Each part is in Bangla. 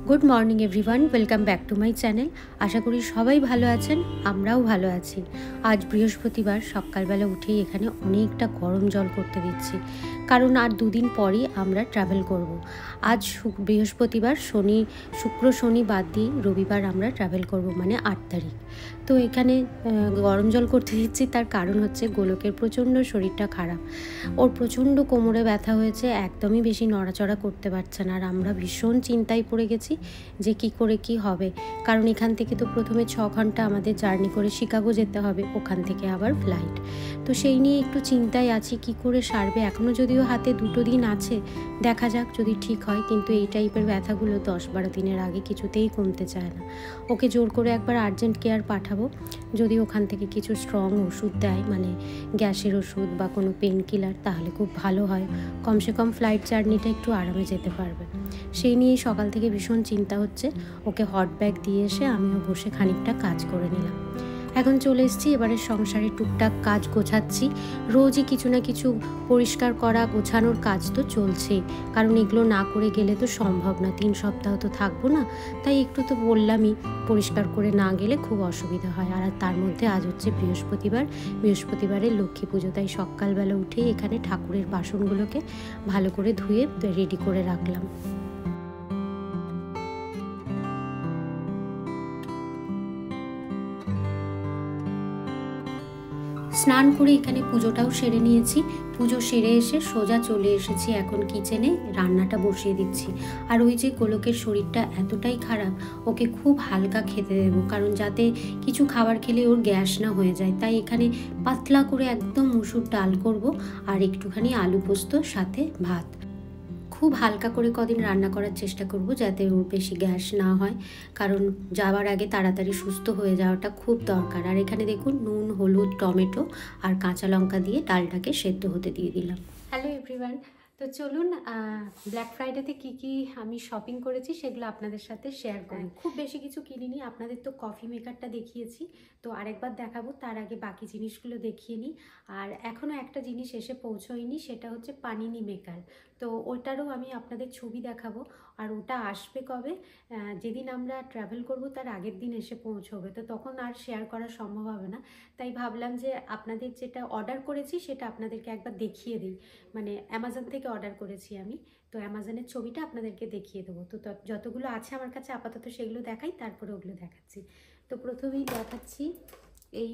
Good morning everyone, welcome back to my channel. আশা করি সবাই ভালো আছেন, আমরাও ভালো আছি। আজ বৃহস্পতিবার সকালবেলা উঠেই এখানে অনেকটা গরম জল করতে দিচ্ছি, কারণ আর দুদিন পরই আমরা ট্রাভেল করব। আজ বৃহস্পতিবার, শুক্র শনি বাদ দিয়ে রবিবার আমরা ট্রাভেল করব, মানে 8 তারিখ। তো এখানে গরম জল করতে দিচ্ছি, তার কারণ হচ্ছে গোলকের প্রচণ্ড শরীরটা খারাপ। ওর প্রচণ্ড কোমরে ব্যথা হয়েছে, একদমই বেশি নড়াচড়া করতে পারছে না। আর আমরা ভীষণ চিন্তায় পড়ে গেছি যে কি করে কি হবে, কারণ এখান থেকে তো প্রথমে 6 ঘন্টা আমাদের জার্নি করে শিকাগো যেতে হবে, ওখান থেকে আবার ফ্লাইট। তো সেই নিয়ে একটু চিন্তায় আছি কি করে সারবে। এখনও যদিও হাতে 2 দিন আছে, দেখা যাক যদি ঠিক হয়। কিন্তু এই টাইপের ব্যথাগুলো 10-12 দিনের আগে কিছুতেই কমতে চায় না। ওকে জোর করে একবার আর্জেন্ট কেয়ার পাঠাবো, যদি ওখান থেকে কিছু স্ট্রং ওষুধ দেয়, মানে গ্যাসের ওষুধ বা কোনো পেন কিলার, তাহলে খুব ভালো হয়। কমসে কম ফ্লাইট জার্নিটা একটু আরামে যেতে পারবে। সেই নিয়েই সকাল থেকে ভীষণ চিন্তা হচ্ছে। ওকে হট ব্যাগ দিয়ে এসে আমিও বসে খানিকটা কাজ করে নিলাম। এখন চলে এসেছি এবারে সংসারে টুকটাক কাজ গোছাচ্ছি। রোজই কিছু না কিছু পরিষ্কার করা গোছানোর কাজ তো চলছেই, কারণ এগুলো না করে গেলে তো সম্ভব না। 3 সপ্তাহ তো থাকবো না, তাই একটু তো বললামই, পরিষ্কার করে না গেলে খুব অসুবিধা হয়। আর তার মধ্যে আজ হচ্ছে বৃহস্পতিবারের লক্ষ্মী পুজো, তাই সকালবেলা উঠেই এখানে ঠাকুরের বাসনগুলোকে ভালো করে ধুয়ে রেডি করে রাখলাম। স্নান করে এখানে পুজোটাও সেরে নিয়েছি। পুজো সেরে এসে সোজা চলে এসেছি এখন কিচেনে, রান্নাটা বসিয়ে দিচ্ছি। আর ওই যে গোলকের শরীরটা এতটাই খারাপ, ওকে খুব হালকা খেতে দেবো, কারণ যাতে কিছু খাবার খেলে ওর গ্যাস না হয়ে যায়। তাই এখানে পাতলা করে একদম মুসুর ডাল করব, আর একটুখানি আলু পোস্ত, সাথে ভাত। খুব হালকা করে কদিন রান্না করার চেষ্টা করব, যাতে ওর বেশি গ্যাস না হয়, কারণ যাওয়ার আগে তাড়াতাড়ি সুস্থ হয়ে যাওয়াটা খুব দরকার। আর এখানে দেখুন নুন, হলুদ, টমেটো আর কাঁচা লঙ্কা দিয়ে ডালটাকে সেদ্ধ হতে দিয়ে দিলাম। হ্যালো এভরিওয়ান, তো চলুন ব্ল্যাক ফ্রাইডেতে কি আমি শপিং করেছি সেগুলো আপনাদের সাথে শেয়ার করি। খুব বেশি কিছু কিনিনি, আপনাদের তো কফি মেকারটা দেখিয়েছি, তো আরেকবার দেখাবো। তার আগে বাকি জিনিসগুলো দেখিয়ে নিই। আর এখনও একটা জিনিস এসে পৌঁছয়নি, সেটা হচ্ছে পানিনি মেকার। তো ওটারও আমি আপনাদের ছবি দেখাবো। আর ওটা আসবে কবে, যেদিন আমরা ট্রাভেল করব তার আগের দিন এসে পৌঁছবে, তো তখন আর শেয়ার করা সম্ভব হবে না। তাই ভাবলাম যে আপনাদের যেটা অর্ডার করেছি সেটা আপনাদেরকে একবার দেখিয়ে দিই। মানে অ্যামাজন থেকে অর্ডার করেছি আমি, তো অ্যামাজনের ছবিটা আপনাদেরকে দেখিয়ে দেবো। তো যতগুলো আছে আমার কাছে আপাতত সেগুলো দেখাই, তারপরে ওগুলো দেখাচ্ছি। তো প্রথমেই দেখাচ্ছি এই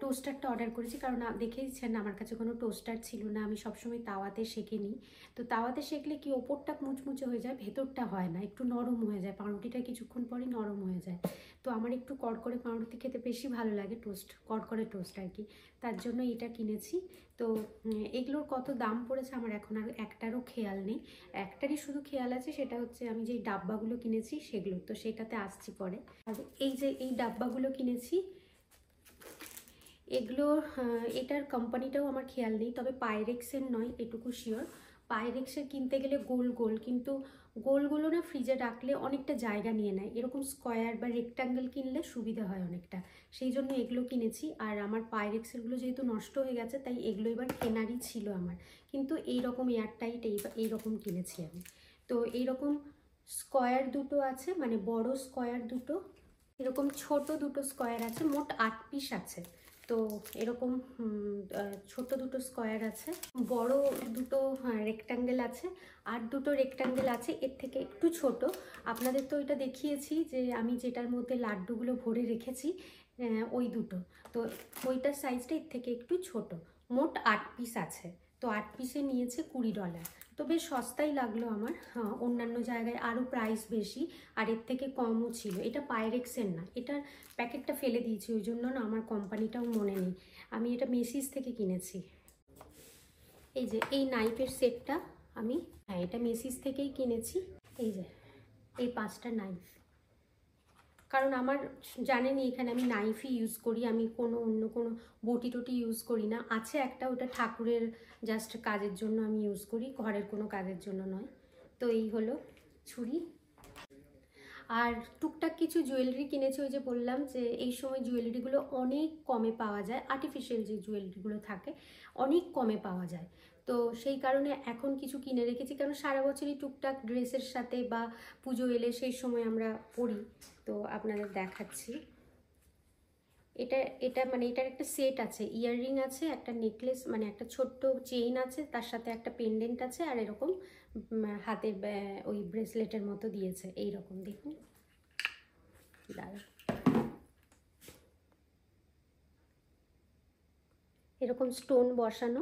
টোস্টারটা অর্ডার করেছি, কারণ দেখেইছেন আমার কাছে কোনো টোস্টার ছিল না। আমি সবসময় তাওয়াতে সেঁকে নিই। তো তাওয়াতে সেঁকলে কি ওপরটা মুচমুচে হয়ে যায়, ভেতরটা হয় না, একটু নরম হয়ে যায়। পাউরুটিটা কিছুক্ষণ পরই নরম হয়ে যায়। তো আমার একটু কড়কড়ে পাউরুটি খেতে বেশি ভালো লাগে, কড়কড়ে টোস্ট আর কি, তার জন্য এটা কিনেছি। তো এগুলোর কত দাম পড়েছে আমার এখন আর একটারও খেয়াল নেই। একটারই শুধু খেয়াল আছে, সেটা হচ্ছে আমি যেই ডাব্বাগুলো কিনেছি সেগুলো, তো সেটাতে আসছি পরে। আর এই যে এই ডাব্বাগুলো কিনেছি, এগুলো এটার কোম্পানিটাও আমার খেয়াল নেই, তবে পাইরেক্সের নয় এটুকু শিওর। পাইরেক্সের কিনতে গেলে গোল গোল, কিন্তু গোলগুলো না ফ্রিজে রাখলে অনেকটা জায়গা নিয়ে নেয়। এরকম স্কোয়ার বা রেক্ট্যাঙ্গেল কিনলে সুবিধা হয় অনেকটা, সেই জন্য এগুলো কিনেছি। আর আমার পাইরেক্সেরগুলো যেহেতু নষ্ট হয়ে গেছে, তাই এগুলো এবার কেনারই ছিল আমার। কিন্তু এইরকম এয়ারটাইট এইরকম কিনেছি আমি। তো এইরকম স্কোয়ার দুটো আছে, মানে বড় স্কোয়ার দুটো, এরকম ছোট দুটো স্কোয়ার আছে, মোট 8 পিস আছে। তো এরকম ছোট দুটো স্কোয়ার আছে, বড় দুটো রেক্ট্যাঙ্গেল আছে, আর দুটো রেক্ট্যাঙ্গেল আছে এর থেকে একটু ছোট। আপনাদের তো এটা দেখিয়েছি যে আমি যেটার মধ্যে লাড্ডুগুলো ভরে রেখেছি, ওই দুটো। তো ওইটার সাইজটা এর থেকে একটু ছোট। মোট 8 পিস আছে। তো 8 পিসে নিয়েছে $20। তো বেশ সস্তাই লাগলো আমার। হ্যাঁ, অন্যান্য জায়গায় আরও প্রাইস বেশি, আর এর থেকে কমও ছিল। এটা পাইরেক্সের না, এটার প্যাকেটটা ফেলে দিয়েছি, ওই জন্য না আমার কোম্পানিটাও মনে নেই। আমি এটা মেসিস থেকে কিনেছি। এই যে এই নাইফের সেটটা আমি, হ্যাঁ, এটা মেসিস থেকেই কিনেছি। এই যে এই 5টা নাইফ, কারণ আমার জানেনই এখানে আমি নাইফই ইউজ করি, আমি অন্য কোনো বটি টটি ইউজ করি না। আছে একটা, ওটা ঠাকুরের জাস্ট কাজের জন্য আমি ইউজ করি, ঘরের কোনো কাজের জন্য নয়। তো এই হলো ছুরি। আর টুকটাক কিছু জুয়েলারি কিনেছি। ওই যে বললাম যে এই সময় জুয়েলারিগুলো অনেক কমে পাওয়া যায়, আর্টিফিশিয়াল যে জুয়েলারিগুলো থাকে অনেক কমে পাওয়া যায়। তো সেই কারণে এখন কিছু কিনে রেখেছি, কারণ সারা বছরই টুকটাক ড্রেসের সাথে বা পুজো এলে সেই সময় আমরা পরি। তো আপনাদের দেখাচ্ছি। এটা এটা মানে এটার একটা সেট আছে, ইয়াররিং আছে, একটা নেকলেস মানে একটা ছোট্ট চেইন আছে, তার সাথে একটা পেন্ডেন্ট আছে, আর এরকম হাতের ওই ব্রেসলেটের মতো দিয়েছে এইরকম। দেখুন দাঁড়া, এরকম স্টোন বসানো,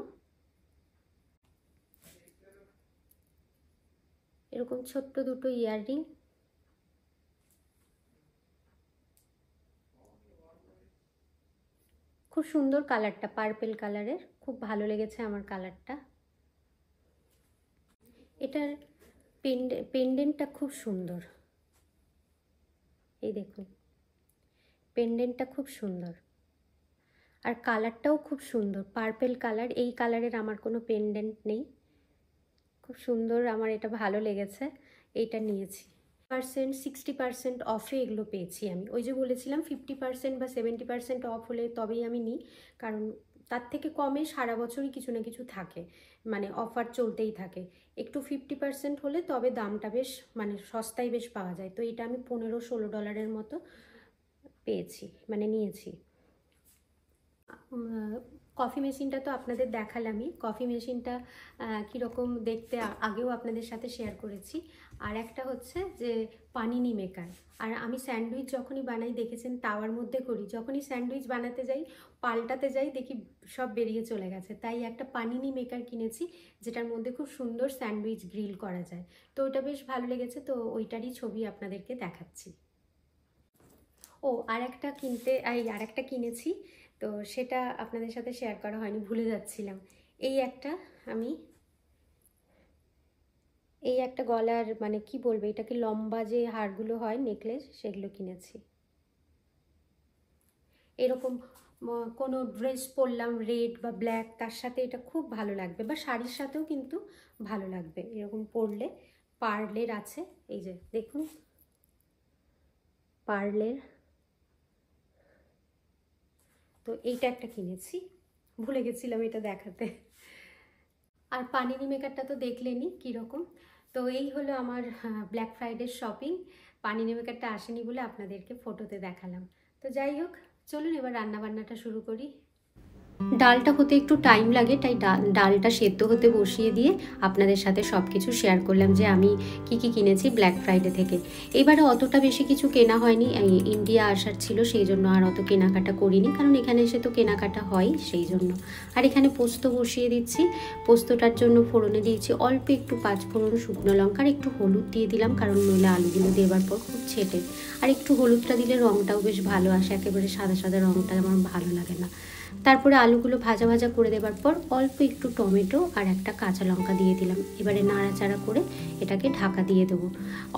এরকম ছোট্ট দুটো ইয়াররিং, খুব সুন্দর কালারটা, পার্পেল কালারের, খুব ভালো লেগেছে আমার কালারটা। এটার পেন্ডেন্টটা খুব সুন্দর, এই দেখুন পেন্ডেন্টটা খুব সুন্দর, আর কালারটাও খুব সুন্দর, পার্পেল কালার। এই কালারের আমার কোনো পেন্ডেন্ট নেই, খুব সুন্দর, আমার এটা ভালো লেগেছে, এইটা নিয়েছি। 60% অফে এগুলো পেয়েছি আমি। ওই যে বলেছিলাম 50% বা 70% অফ হলে তবেই আমি নিই, কারণ তার থেকে কমে সারা বছরই কিছু না কিছু থাকে, মানে অফার চলতেই থাকে। একটু 50% হলে তবে দামটা বেশ মানে সস্তায় বেশ পাওয়া যায়। তো এটা আমি $15-16 মতো পেয়েছি, মানে নিয়েছি। কফি মেশিনটা তো আপনাদের দেখালামই। কফি মেশিনটা কীরকম দেখতে আগেও আপনাদের সাথে শেয়ার করেছি। আর একটা হচ্ছে যে পানিনি মেকার। আর আমি স্যান্ডউইচ যখনই বানাই দেখেছেন তাওয়ার মধ্যে করি, যখনই স্যান্ডউইচ বানাতে যাই পাল্টাতে যাই দেখি সব বেরিয়ে চলে গেছে। তাই একটা পানিনি মেকার কিনেছি, যেটার মধ্যে খুব সুন্দর স্যান্ডউইচ গ্রিল করা যায়। তো ওটা বেশ ভালো লেগেছে, তো ওইটারই ছবি আপনাদেরকে দেখাচ্ছি। ও আর একটা কিনেছি, তো সেটা আপনাদের সাথে শেয়ার করা হয়নি, ভুলে যাচ্ছিলাম। এই একটা গলার মানে কি বলবো, এটাকে লম্বা যে হারগুলো হয় নেকলেস, সেগুলো কিনেছি। এরকম কোনো ড্রেস পরলাম রেড বা ব্ল্যাক, তার সাথে এটা খুব ভালো লাগবে, বা শাড়ির সাথেও কিন্তু ভালো লাগবে এরকম পরলে। পার্লের আছে, এই যে দেখুন পার্লের। তো এইটা একটা কিনেছি, ভুলে গেছিলাম এটা দেখাতে। আর পানিনি মেকারটা তো দেখলেনই কীরকম। তো এই হলো আমার ব্ল্যাক ফ্রাইডের শপিং। পানিনি মেকারটা আসেনি বলে আপনাদেরকে ফটোতে দেখালাম। তো যাই হোক, চলুন এবার রান্নাবান্নাটা শুরু করি। ডালটা হতে একটু টাইম লাগে, তাই ডালটা সেদ্ধ হতে বসিয়ে দিয়ে আপনাদের সাথে সব কিছু শেয়ার করলাম যে আমি কি কি কিনেছি ব্ল্যাক ফ্রাইডে থেকে। এবারে অতটা বেশি কিছু কেনা হয়নি, ইন্ডিয়া আসার ছিল সেই জন্য আর অত কেনাকাটা করিনি, কারণ এখানে এসে তো কেনাকাটা হয় সেই জন্য। আর এখানে পোস্ত বসিয়ে দিচ্ছি, পোস্তটার জন্য ফোড়নে দিয়েছি অল্প একটু 5 ফোড়ন, শুকনো লঙ্কা, আর একটু হলুদ দিয়ে দিলাম, কারণ নইলে আলুগুলো দেওয়ার পর খুব ছেটে। আর একটু হলুদটা দিলে রঙটাও বেশ ভালো আসে, একেবারে সাদা সাদা রঙটা আমার ভালো লাগে না। তারপরে আলুগুলো ভাজা ভাজা করে দেওয়ার পর অল্প একটু টমেটো আর একটা কাঁচা লঙ্কা দিয়ে দিলাম। এবারে নাড়াচাড়া করে এটাকে ঢাকা দিয়ে দেবো,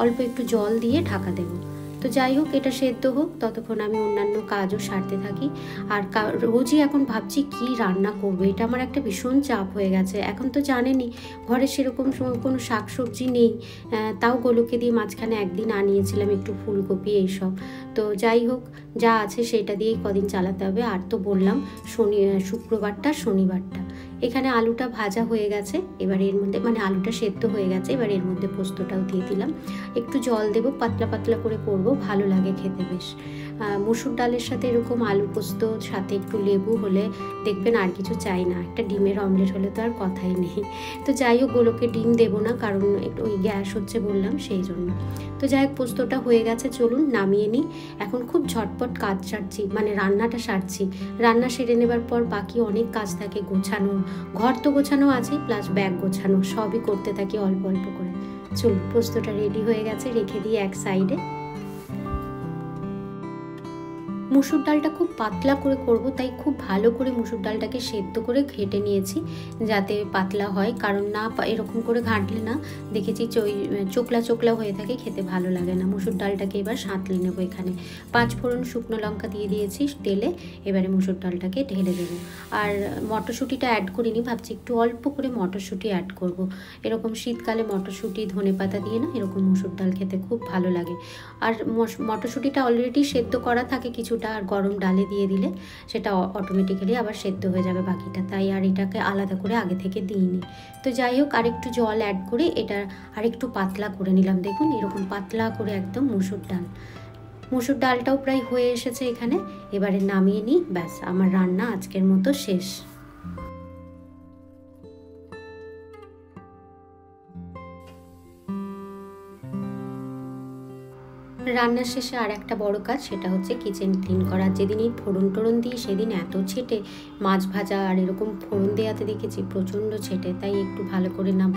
অল্প একটু জল দিয়ে ঢাকা দেবো। তো যাই হোক, এটা সেদ্ধ হোক, ততক্ষণ আমি অন্যান্য কাজও সারতে থাকি। আর রোজই এখন ভাবছি কি রান্না করবো, এটা আমার একটা ভীষণ চাপ হয়ে গেছে। এখন তো জানেনই ঘরে সেরকম কোনো শাকসবজি নেই, তাও গোলকে দিয়ে মাঝখানে একদিন আনিয়েছিলাম একটু ফুলকপি এইসব। তো যাই হোক, যা আছে সেটা দিয়েই কদিন চালাতে হবে। আর তো বললাম শুক্রবারটা শনিবারটা। এখানে আলুটা ভাজা হয়ে গেছে, এবার এর মধ্যে মানে আলুটা সেদ্ধ হয়ে গেছে, এবার এর মধ্যে পোস্তটাও দিয়ে দিলাম। একটু জল দেবো, পাতলা পাতলা করে করবো, ভালো লাগে খেতে বেশ। মসুর ডালের সাথে এরকম আলু পোস্ত, সাথে একটু লেবু হলে দেখবেন আর কিছু চাই না। একটা ডিমের অমলেট হলে তো আর কথাই নেই। তো যাই হোক, গোলকে ডিম দেবো না, কারণ একটু ওই গ্যাস হচ্ছে বললাম সেই জন্য। তো যাই হোক, পোস্তটা হয়ে গেছে, চলুন নামিয়ে নিই। এখন খুব ঝটপট কাজ সারছি, মানে রান্নাটা সারছি। রান্না সেরে নেবার পর বাকি অনেক কাজ থাকে, গোছানো, ঘর তো গোছানো আছে, প্লাস ব্যাগ গোছানো, সবই করতে থাকি অল্প অল্প করে। চলুন, পোস্তটা রেডি হয়ে গেছে, রেখে দিয়ে এক সাইডে। মুসুর ডালটা খুব পাতলা করে করব, তাই খুব ভালো করে মুসুর ডালটাকে সেদ্ধ করে ঘেঁটে নিয়েছি যাতে পাতলা হয়, কারণ না এরকম করে ঘাঁটলে না দেখেছি চোকলা চোকলা হয়ে থাকে, খেতে ভালো লাগে না। মুসুর ডালটাকে এবার সাঁতলে নেব। এখানে 5 ফোড়ন শুকনো লঙ্কা দিয়ে দিয়েছি তেলে, এবারে মুসুর ডালটাকে ঢেলে দেবো। আর মটরশুঁটিটা অ্যাড করিনি, ভাবছি একটু অল্প করে মটরশুঁটি অ্যাড করব। এরকম শীতকালে মটরশুঁটি ধনেপাতা দিয়ে না এরকম মুসুর ডাল খেতে খুব ভালো লাগে। আর মটরশুঁটিটা অলরেডি সেদ্ধ করা থাকে কিছুটা, আর গরম ডালে দিয়ে দিলে সেটা অটোমেটিক্যালি আবার সেদ্ধ হয়ে যাবে বাকিটা, তাই আর এটাকে আলাদা করে আগে থেকে দিইনি। তো যাই হোক, আরেকটু জল অ্যাড করে এটা আরেকটু পাতলা করে নিলাম। দেখুন এরকম পাতলা করে একদম মুসুর ডালটাও প্রায় হয়ে এসেছে এখানে। এবারে নামিয়ে নিই, ব্যাস আমার রান্না আজকের মতো শেষ। রান্নার শেষে আর একটা বড় কাজ, সেটা হচ্ছে কিচেন ক্লিন করা। যেদিনই ফোড়ন টোড়ন দিই সেদিন এত ছেটে, মাছ ভাজা আর এরকম ফোড়ন দেওয়াতে দেখেছি প্রচণ্ড ছেটে, তাই একটু ভালো করে না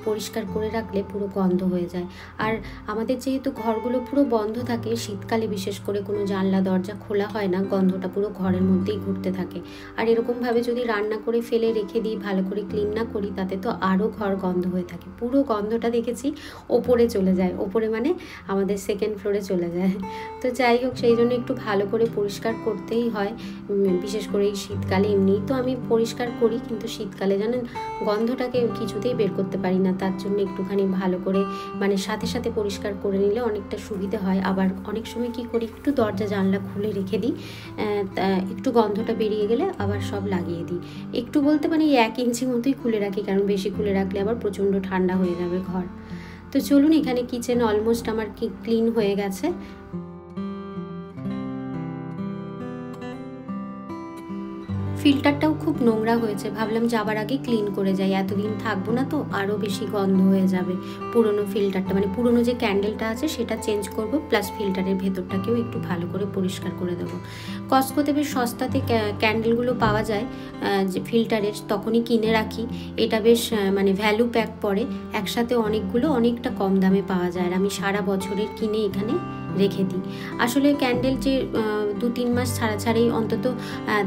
পরিষ্কার করে রাখলে পুরো গন্ধ হয়ে যায়। আর আমাদের যেহেতু ঘরগুলো পুরো বন্ধ থাকে, শীতকালে বিশেষ করে কোনো জানলা দরজা খোলা হয় না, গন্ধটা পুরো ঘরের মধ্যেই ঘুরতে থাকে। আর এরকমভাবে যদি রান্না করে ফেলে রেখে দিই, ভালো করে ক্লিন না করি, তাতে তো আরও ঘর গন্ধ হয়ে থাকে। পুরো গন্ধটা দেখেছি ওপরে চলে যায়, ওপরে মানে আমাদের সেকেন্ড ফ্লোরে চলে যায়। তো যাই হোক, সেই জন্য একটু ভালো করে পরিষ্কার করতেই হয়, বিশেষ করে এই শীতকালে। এমনিই তো আমি পরিষ্কার করি, কিন্তু শীতকালে জানেন গন্ধটাকে কিছুতেই বের করতে পারি না, তার জন্য একটুখানি ভালো করে মানে সাথে সাথে পরিষ্কার করে নিলে অনেকটা সুবিধা হয়। আবার অনেক সময় কি করি, একটু দরজা জানলা খুলে রেখে দিই, একটু গন্ধটা বেরিয়ে গেলে আবার সব লাগিয়ে দিই। একটু বলতে মানে 1 ইঞ্চি মতোই খুলে রাখি, কারণ বেশি খুলে রাখলে আবার প্রচণ্ড ঠান্ডা হয়ে যাবে ঘর। তো চলুন, এখানে কিচেন অলমোস্ট আমার ক্লিন হয়ে গেছে। ফিল্টারটাও খুব নোংরা হয়েছে, ভাবলাম যাবার আগে ক্লিন করে যাই, এতদিন থাকবো না তো আরও বেশি গন্ধ হয়ে যাবে। পুরনো ফিল্টারটা মানে পুরনো যে ক্যান্ডেলটা আছে সেটা চেঞ্জ করব, প্লাস ফিল্টারের ভেতরটাকেও একটু ভালো করে পরিষ্কার করে দেবো। কস্কোতে বেশ সস্তাতে ক্যান্ডেলগুলো পাওয়া যায় যে ফিল্টারের, তখনই কিনে রাখি। এটা বেশ মানে ভ্যালু প্যাক পড়ে, একসাথে অনেকগুলো অনেকটা কম দামে পাওয়া যায়। আর আমি সারা বছরের কিনে এখানে রেখে দিই। আসলে ক্যান্ডেল যে 2-3 মাস ছাড়া ছাড়াই, অন্তত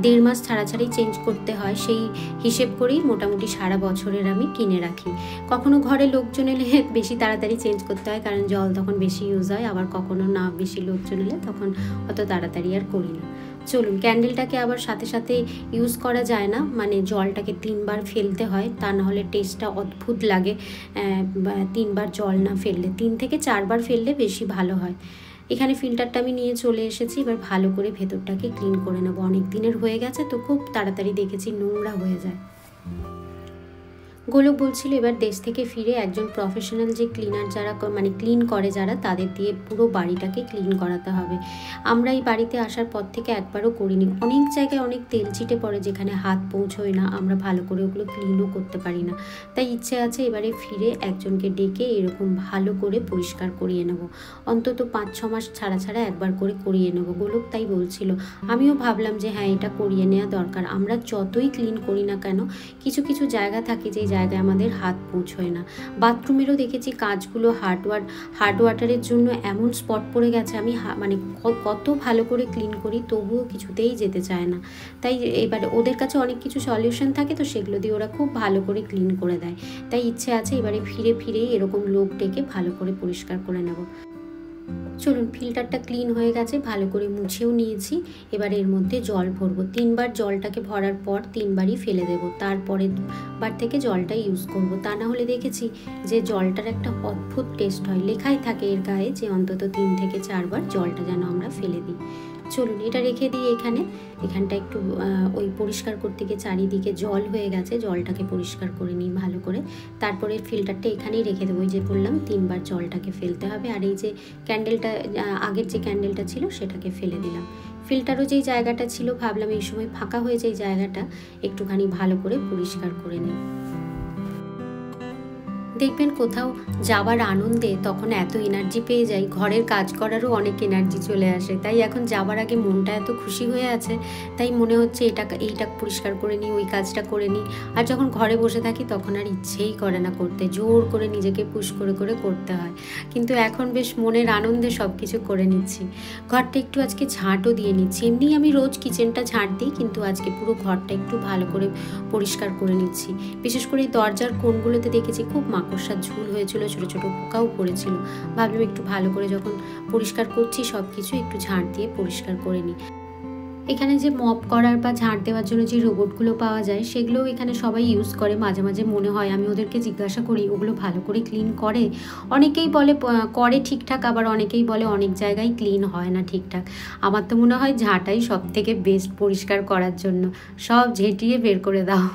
1.5 মাস ছাড়া ছাড়াই চেঞ্জ করতে হয়, সেই হিসেব করেই মোটামুটি সারা বছরের আমি কিনে রাখি। কখনো ঘরে লোকজন এলে বেশি তাড়াতাড়ি চেঞ্জ করতে হয়, কারণ জল তখন বেশি ইউজ হয়। আবার কখনো না বেশি লোকজন এলে তখন অত তাড়াতাড়ি আর করি না। চলুন, ক্যান্ডেলটাকে আবার সাথে সাথে ইউজ করা যায় না, মানে জলটাকে 3 বার ফেলতে হয়, তা নাহলে টেস্টটা অদ্ভুত লাগে। 3 বার জল না ফেললে, 3 থেকে 4 বার ফেললে বেশি ভালো হয়। এখানে ফিল্টারটা আমি নিয়ে চলে এসেছি, এবার ভালো করে ভেতরটাকে ক্লিন করে নেবো। অনেক দিনের হয়ে গেছে তো খুব তাড়াতাড়ি দেখেছি নোংরা হয়ে যায়। গোলক বলছিল এবার দেশ থেকে ফিরে একজন প্রফেশনাল যে ক্লিনার যারা মানে ক্লিন করে যারা, তাদের দিয়ে পুরো বাড়িটাকে ক্লিন করাতে হবে। আমরা এই বাড়িতে আসার পর থেকে একবারও করিনি। অনেক জায়গায় অনেক তেল ছিটে পড়ে, যেখানে হাত পৌঁছয় না, আমরা ভালো করে ওগুলো ক্লিনও করতে পারি না। তাই ইচ্ছে আছে এবারে ফিরে একজনকে ডেকে এরকম ভালো করে পরিষ্কার করিয়ে নেব। অন্তত 5-6 মাস ছাড়া ছাড়া একবার করে করিয়ে নেব। গোলক তাই বলছিল, আমিও ভাবলাম যে হ্যাঁ, এটা করিয়ে নেওয়া দরকার। আমরা যতই ক্লিন করি না কেন, কিছু কিছু জায়গা থাকে যে জায়গায় আমাদের হাত পৌঁছয় না। বাথরুমেরও দেখেছি কাজগুলো হার্ড ওয়াটারের জন্য এমন স্পট পড়ে গেছে, আমি মানে কত ভালো করে ক্লিন করি তবুও কিছুতেই যেতে চায় না। তাই এবারে ওদের কাছে অনেক কিছু সলিউশন থাকে, তো সেগুলো দিয়ে ওরা খুব ভালো করে ক্লিন করে দেয়। তাই ইচ্ছে আছে এবারে ফিরেই এরকম লোক ডেকে ভালো করে পরিষ্কার করে নেব। চলুন, ফিল্টারটা ক্লিন হয়ে গেছে, ভালো করে মুছেও নিয়েছি। এবার এর মধ্যে জল ভরবো। 3 বার জলটাকে ভরার পর 3 বারই ফেলে দেব, তারপরের বার থেকে জলটা ইউজ করব। তা না হলে দেখেছি যে জলটার একটা অদ্ভুত টেস্ট হয়। লেখাই থাকে এর গায়ে যে অন্তত 3 থেকে 4 বার জলটা যেন আমরা ফেলে দিই। চলুন, এটা রেখে দিই এখানটা একটু ওই পরিষ্কার করতে গিয়ে চারিদিকে জল হয়ে গেছে, জলটাকে পরিষ্কার করে নিই ভালো করে। তারপরে ফিল্টারটা এখানেই রেখে দেবো। ওই যে বললাম 3 বার জলটাকে ফেলতে হবে। আর এই যে ক্যান্ডেলটা, আগের যে ক্যান্ডেলটা ছিল সেটাকে ফেলে দিলাম। ফিল্টারও যেই জায়গাটা ছিল, ভাবলাম এই সময় ফাঁকা হয়ে যায় জায়গাটা, একটুখানি ভালো করে পরিষ্কার করে নিই। দেখবেন কোথাও যাবার আনন্দে তখন এত এনার্জি পেয়ে যাই, ঘরের কাজ করারও অনেক এনার্জি চলে আসে। তাই এখন যাবার আগে মনটা এত খুশি হয়ে আছে, তাই মনে হচ্ছে এইটা পরিষ্কার করে নিই, ওই কাজটা করে নিই। আর যখন ঘরে বসে থাকি তখন আর ইচ্ছেই করে না করতে, জোর করে নিজেকে পুশ করে করে করতে হয়। কিন্তু এখন বেশ মনের আনন্দে সব কিছু করে নিচ্ছি। ঘরটা একটু আজকে ঝাঁটও দিয়ে নিচ্ছি। এমনি আমি রোজ কিচেনটা ঝাঁট দিই, কিন্তু আজকে পুরো ঘরটা একটু ভালো করে পরিষ্কার করে নিচ্ছি। বিশেষ করে দরজার কোণগুলোতে দেখেছি খুব মাকড়সার ঝুল হয়েছিল, ছোটো ছোটো পোকাও পড়েছিল। ভাবলাম একটু ভালো করে যখন পরিষ্কার করছি সব কিছু একটু ঝাঁট দিয়ে পরিষ্কার করে নিই। এখানে যে মপ করার বা ঝাঁট দেওয়ার জন্য যে রোবটগুলো পাওয়া যায় সেগুলোও এখানে সবাই ইউজ করে। মাঝে মাঝে মনে হয়, আমি ওদেরকে জিজ্ঞাসা করি ওগুলো ভালো করে ক্লিন করে। অনেকেই বলে করে ঠিকঠাক, আবার অনেকেই বলে অনেক জায়গায় ক্লিন হয় না ঠিকঠাক। আমার তো মনে হয় ঝাঁটাই সব থেকে বেস্ট পরিষ্কার করার জন্য, সব ঝেঁটিয়ে বের করে দাও।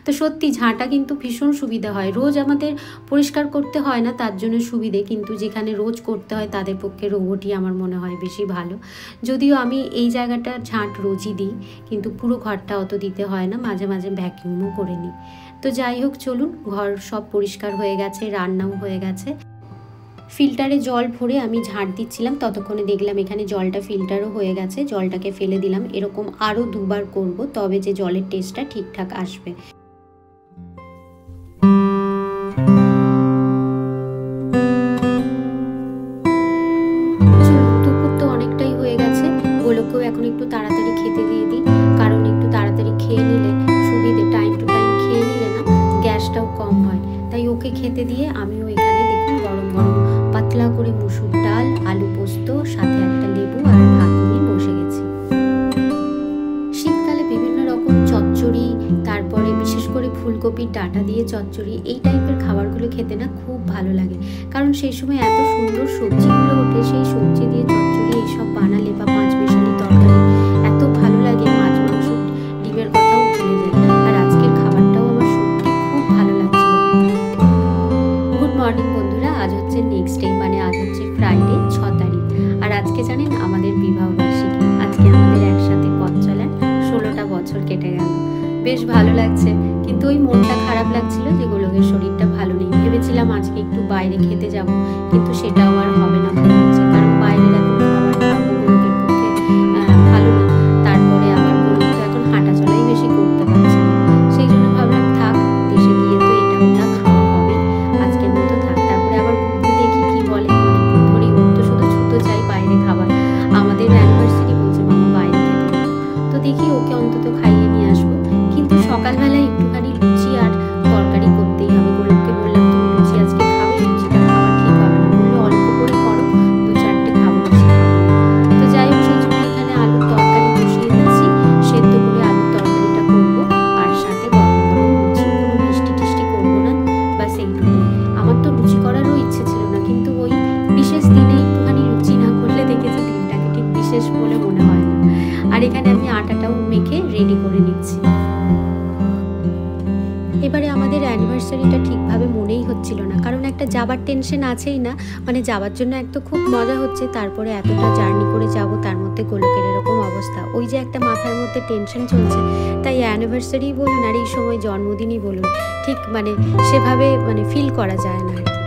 তো সত্যি ঝাঁটা কিন্তু ভীষণ সুবিধা হয়। রোজ আমাদের পরিষ্কার করতে হয় না, তার জন্য সুবিধে, কিন্তু যেখানে রোজ করতে হয় তাদের পক্ষে রোবটই আমার মনে হয় বেশি ভালো। যদিও আমি এই জায়গাটা ঝাঁট রোজই দিই, কিন্তু পুরো ঘরটা অত দিতে হয় না, মাঝে মাঝে ভ্যাকিউমও করে নিই। তো যাই হোক, চলুন, ঘর সব পরিষ্কার হয়ে গেছে, রান্নাও হয়ে গেছে। ফিল্টারে জল ভরে আমি ঝাঁট দিচ্ছিলাম, ততক্ষণে দেখলাম এখানে জলটা ফিল্টারও হয়ে গেছে। জলটাকে ফেলে দিলাম। এরকম আরও দুবার করব, তবে যে জলের টেস্টটা ঠিকঠাক আসবে। এখন একটু তাড়াতাড়ি খেতে দিয়ে দিই, কারণ একটু তাড়াতাড়ি খেয়ে নিলে সুবিধে, টাইম টু টাইম খেয়ে নিলে না গ্যাসটাও কম হয়। তাই ওকে খেতে দিয়ে আমিও এখানে দেখুন গরম গরম পাতলা করে মুসুর ডাল, আলু পোস্ত, সাথে একটা লেবু আর ভাত নিয়ে বসে গেছি। শীতকালে বিভিন্ন রকম চচ্চড়ি, তারপরে বিশেষ করে ফুলকপির ডাঁটা দিয়ে চচ্চড়ি, এই টাইপের খাবারগুলো খেতে না খুব ভালো লাগে। কারণ সেই সময় এত সুন্দর সবজিগুলো ওঠে, সেই সবজি দিয়ে চচ্চড়ি এইসব বানালে বা পাঁচ মিশালি তরকারি এত ভালো লাগে, মাছ মাংস ডিমের কথাও ভুলে যায়। আর আজকের খাবারটাও আমার সত্যি খুব ভালো লাগছিল। গুড মর্নিং বন্ধুরা, আজ হচ্ছে নেক্সট ডে, মানে আজ হচ্ছে ফ্রাইডে, 6 তারিখ। আর আজকে জানেন আমাদের বিবাহবার্ষিকী। আজকে আমাদের একসাথে পথ চলার 16টা বছর কেটে গেল। বেশ ভালো লাগছে, কিন্তু ওই মনটা খারাপ লাগছিল যে গোলকের শরীরটা ভালো নেই। ভেবেছিলাম আজকে একটু বাইরে খেতে যাব, কিন্তু সেটাও আর হবে না মনে হচ্ছে, কারণ বাইরের এখন খাবার খাবো গোলকের পক্ষে ভালো না। তারপরে আবার গোলক তো এখন হাঁটা চলাই বেশি করতে পারছে না। সেই জন্য ভাবলাম থাক, দেশে গিয়ে তো এটা ওটা খাওয়া হবে, আজকের মতো থাক। তারপরে আবার গুড্ডু দেখি কি বলে, অনেকদিন ধরেই ওর তো শুধু ছুতো চাই বাইরে খাবার। আমাদের অ্যানিভার্সারি বলছে মামা বাইরে খেতে যাবো, তো দেখি ওকে অন্তত খাইয়ে নিয়ে আসবো। কিন্তু সকালবেলায় একটুখানি লুচি আর তরকারি করতেই হবে। গোলককে বললাম তুমি লুচি আজকে খাবে, লুচিটা খাওয়া ঠিক হবে না, বললো অল্প করে করো, 2-4টে খাবো, বেশি খাবো না। তো যাই হোক, সেই জন্য এখানে আলুর তরকারি বসিয়ে দিচ্ছি, সেদ্ধ করে আলুর তরকারিটা করবো, আর সাথে গরম গরম লুচি। কোনো মিষ্টি টিষ্টি করবো না, বাস এইটুকু। আমার তো লুচি করারও ইচ্ছে ছিল না, কিন্তু ওই বিশেষ দিনে একটুখানি লুচি না করলে দেখেছি দিনটাকে ঠিক বিশেষ বলে মনে হয় না। আর এখানে আমি আটাটাও মেখে রেডি করে নিচ্ছি। এবারে আমাদের অ্যানিভার্সারিটা ঠিকভাবে মনেই হচ্ছিল না, কারণ একটা যাবার টেনশন আছেই না, মানে যাওয়ার জন্য এক তো খুব মজা হচ্ছে, তারপরে এতটা জার্নি করে যাব, তার মধ্যে গোলকের এরকম অবস্থা, ওই যে একটা মাথার মধ্যে টেনশন চলছে। তাই অ্যানিভার্সারি বলুন আর এই সময় জন্মদিনই বলুন, ঠিক মানে সেভাবে মানে ফিল করা যায় না আর কি।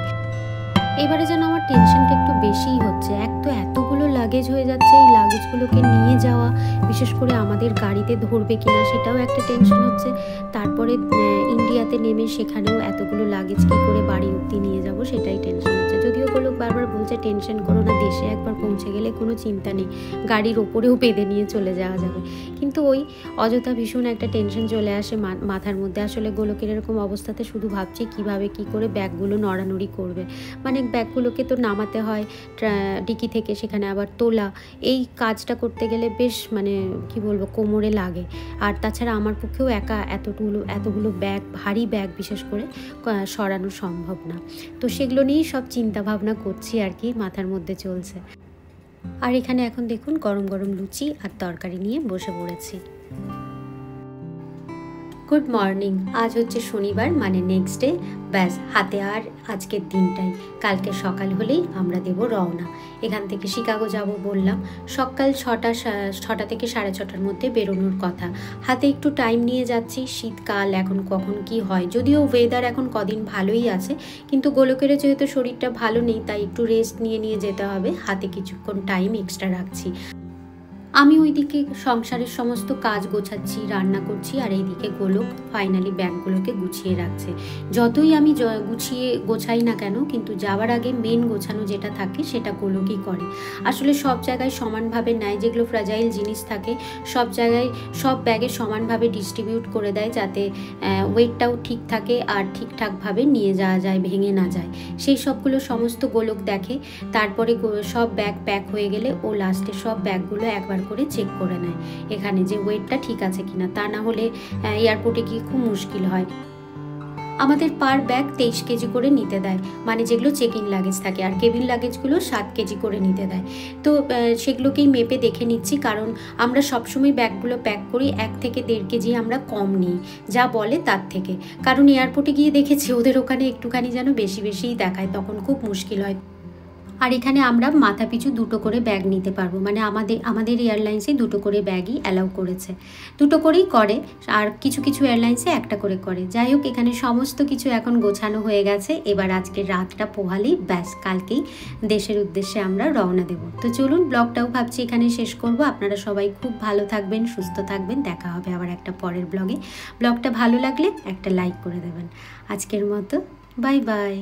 এবারে যেন আমার টেনশনটা একটু বেশিই হচ্ছে। এক তো এতগুলো লাগেজ হয়ে যাচ্ছে, এই লাগেজগুলোকে নিয়ে যাওয়া, বিশেষ করে আমাদের গাড়িতে ধরবে কিনা সেটাও একটা টেনশন হচ্ছে। তারপরে ইন্ডিয়াতে নেমে সেখানেও এতগুলো লাগেজ কী করে বাড়ি অবধি নিয়ে যাব সেটাই টেনশন হচ্ছে। যদিও গোলক বারবার বলছে টেনশন করো না, দেশে একবার পৌঁছে গেলে কোনো চিন্তা নেই, গাড়ির ওপরেও বেঁধে নিয়ে চলে যাওয়া যাবে। কিন্তু ওই অযথা ভীষণ একটা টেনশন চলে আসে মাথার মধ্যে। আসলে গোলকের এরকম অবস্থাতে শুধু ভাবছি কিভাবে কি করে ব্যাগগুলো নড়ানড়ি করবে, মানে ব্যাগগুলোকে তো নামাতে হয় ডিকি থেকে, সেখানে আবার তোলা, এই কাজটা করতে গেলে বেশ মানে কি বলবো কোমরে লাগে। আর তাছাড়া আমার পক্ষেও একা এতগুলো ব্যাগ, ভারী ব্যাগ বিশেষ করে সরানো সম্ভব না। তো সেগুলো নিয়েই সব চিন্তা ভাবনা করছি আর কি, মাথার মধ্যে চলছে। আর এখানে এখন দেখুন গরম গরম লুচি আর তরকারি নিয়ে বসে পড়েছি। Good morning. আজ হচ্ছে শনিবার, মানে নেক্সট ডে। ব্যাস, হাতে আর আজকের দিনটাই। কালকে সকাল হলেই আমরা দেব রওনা। এখান থেকে শিকাগো যাব বললাম। সকাল 6টা থেকে 6:30টার মধ্যে বেরোনোর কথা। হাতে একটু টাইম নিয়ে যাচ্ছি। শীতকাল, এখন কখন কি হয়। যদিও ওয়েদার এখন কদিন ভালোই আছে, কিন্তু গোলকের যেহেতু শরীরটা ভালো নেই, তাই একটু রেস্ট নিয়ে যেতে হবে। হাতে কিছুক্ষণ টাইম এক্সট্রা রাখছি। আমি ওইদিকে সংসারের সমস্ত কাজ গোছাচ্ছি, রান্না করছি, আর এইদিকে গোলক ফাইনালি ব্যাগগুলোকে গুছিয়ে রাখছে। যতই আমি গোছাই না কেন, কিন্তু যাওয়ার আগে মেন গোছানো যেটা থাকে সেটা গোলকই করে। আসলে সব জায়গায় সমানভাবে নেয়, যেগুলো ফ্র্যাজাইল জিনিস থাকে সব জায়গায় সব ব্যাগে সমানভাবে ডিস্ট্রিবিউট করে দেয়, যাতে ওয়েটটাও ঠিক থাকে আর ঠিকঠাকভাবে নিয়ে যাওয়া যায়, ভেঙে না যায়। সেই সবগুলো সমস্ত গোলক দেখে। তারপরে সব ব্যাগ প্যাক হয়ে গেলে ও লাস্টে সব ব্যাগগুলো একবার করে চেক করে নেয় এখানে যে ওয়েটটা ঠিক আছে কিনা। তা না হলে এয়ারপোর্টে গিয়ে খুব মুশকিল হয়। আমাদের পার ব্যাগ 23 কেজি করে নিতে দেয়, মানে যেগুলো চেক ইন লাগেজ থাকে, আর কেবিন লাগেজগুলো 7 কেজি করে নিতে দেয়। তো সেগুলোকেই মেপে দেখে নিচ্ছি, কারণ আমরা সবসময় ব্যাগগুলো প্যাক করি 1 থেকে 1.5 কেজি আমরা কম নিই যা বলে তার থেকে। কারণ এয়ারপোর্টে গিয়ে দেখেছি ওদের ওখানে একটুখানি যেন বেশিই দেখায়, তখন খুব মুশকিল হয়। আর এখানে আমরা মাথা পিছু 2টো করে ব্যাগ নিতে পারবো, মানে আমাদের এয়ারলাইন্সে 2টো করে ব্যাগই অ্যালাউ করেছে। 2টো করেই করে, আর কিছু এয়ারলাইন্সে 1টা করে করে। যাই হোক, এখানে সমস্ত কিছু এখন গোছানো হয়ে গেছে। এবার আজকে রাতটা পোহালেই ব্যাস, কালকেই দেশের উদ্দেশ্যে আমরা রওনা দেব। তো চলুন, ব্লগটাও ভাবছি এখানে শেষ করব। আপনারা সবাই খুব ভালো থাকবেন, সুস্থ থাকবেন। দেখা হবে আবার একটা পরের ব্লগে। ব্লগটা ভালো লাগলে একটা লাইক করে দেবেন। আজকের মতো বাই বাই।